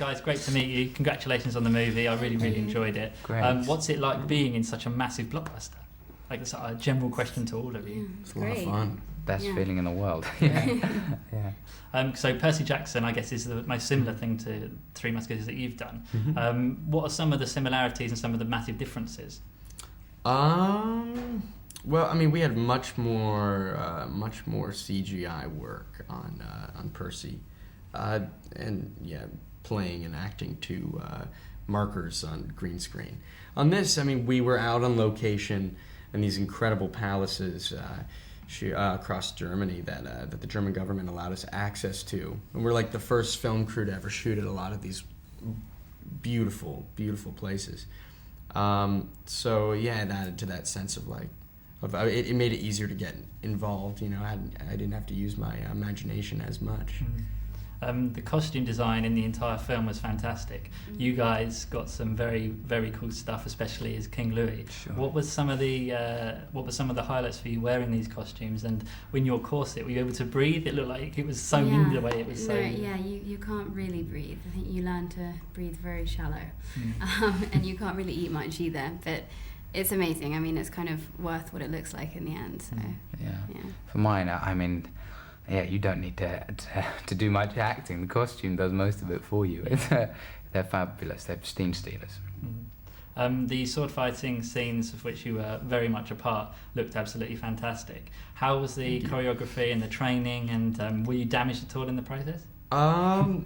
guys, great to meet you. Congratulations on the movie. I really enjoyed it. Great. What's it like being in such a massive blockbuster? Like, it's a general question to all of you. It's a lot of fun. Best feeling in the world. So Percy Jackson, I guess, is the most similar thing to Three Musketeers that you've done. What are some of the similarities and some of the massive differences? Well, I mean, we had much more CGI work on Percy, and playing and acting to markers on green screen. On this, I mean, we were out on location in these incredible palaces across Germany that the German government allowed us access to, and we're like the first film crew to ever shoot at a lot of these beautiful places. So yeah, it added to that sense of like. It made it easier to get involved. You know, I didn't have to use my imagination as much. The costume design in the entire film was fantastic. You guys got some very cool stuff, especially as King Louis. Sure. What was some of the highlights for you wearing these costumes? And when your corset, were you able to breathe? It looked like it was sewn in the way it was sewn. You can't really breathe. I think you learn to breathe very shallow, and you can't really eat much either. But it's amazing. I mean, it's kind of worth what it looks like in the end. So yeah. For mine, I mean, you don't need to do much acting. The costume does most of it for you. They're fabulous. They're scene stealers. The sword fighting scenes, of which you were very much a part, looked absolutely fantastic. How was the choreography and the training, and were you damaged at all in the process? I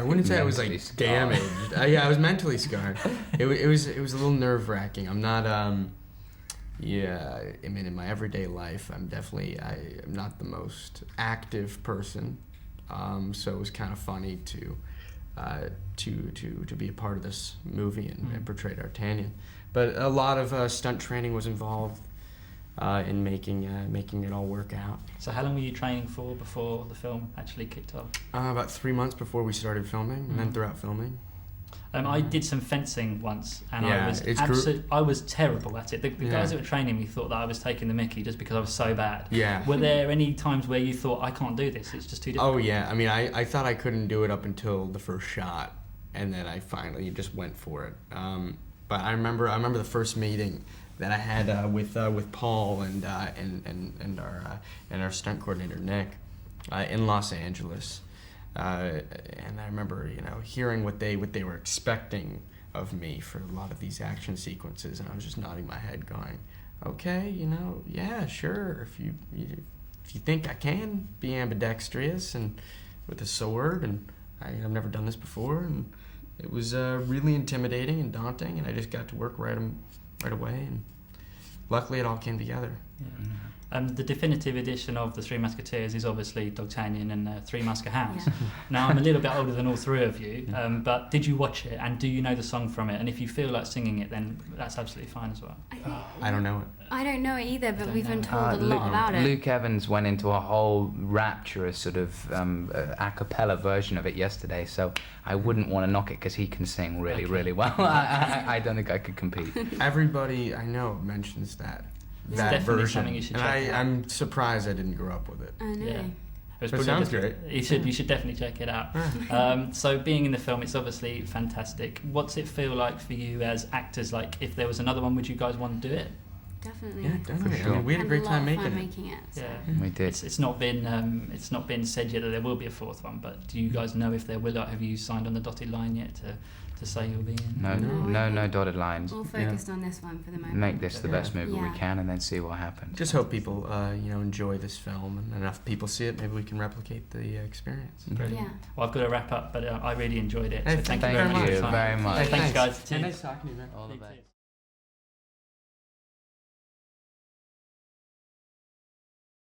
wouldn't say I was like damaged. I was mentally scarred. It was a little nerve-wracking. I'm not I mean, in my everyday life, I'm not the most active person. So it was kind of funny to be a part of this movie and portray D'Artagnan. But a lot of stunt training was involved in making it all work out. So how long were you training for before the film actually kicked off? About 3 months before we started filming, and then throughout filming. I did some fencing once, and I was terrible at it. The guys that were training me thought that I was taking the mickey just because I was so bad. Yeah. Were there any times where you thought, I can't do this, it's just too difficult? Oh yeah, I mean, I thought I couldn't do it up until the first shot, and then I finally just went for it. But I remember the first meeting that I had with Paul and our stunt coordinator Nick in Los Angeles. And I remember, hearing what they were expecting of me for a lot of these action sequences, and I was just nodding my head, going, "Okay, yeah, sure. If you think I can be ambidextrous and with a sword, and I've never done this before," and it was really intimidating and daunting, and I just got to work right away, and luckily it all came together. Yeah. The definitive edition of the Three Musketeers is obviously Dogtanian and Three Muskehounds. Yeah. Now, I'm a little bit older than all three of you, but did you watch it, and do you know the song from it? And if you feel like singing it, then that's absolutely fine as well. I don't know it. I don't know it either, but we've been told a lot about it. Luke Evans went into a whole rapturous sort of a cappella version of it yesterday, so I wouldn't want to knock it because he can sing really well. I don't think I could compete. Everybody I know mentions that version, you should and check out. I'm surprised I didn't grow up with it. I know. Yeah. It sounds great. You should definitely check it out. So being in the film, it's obviously fantastic. What's it feel like for you as actors? Like, if there was another one, would you guys want to do it? Definitely. Yeah, definitely. For sure. I mean, we had a great time making it. So. Yeah, we did. It's not been said yet that there will be a fourth one, but do you guys know if there will? Have you signed on the dotted line yet to say you'll be in? No dotted lines. All focused on this one for the moment. Make this the best movie we can, and then see what happens. Just hope people enjoy this film, and enough people see it, maybe we can replicate the experience. Brilliant. Yeah. Well, I've got to wrap up, but I really enjoyed it. Hey, so thank you very much. Hey, thanks guys. Nice talking to you, man. All the best.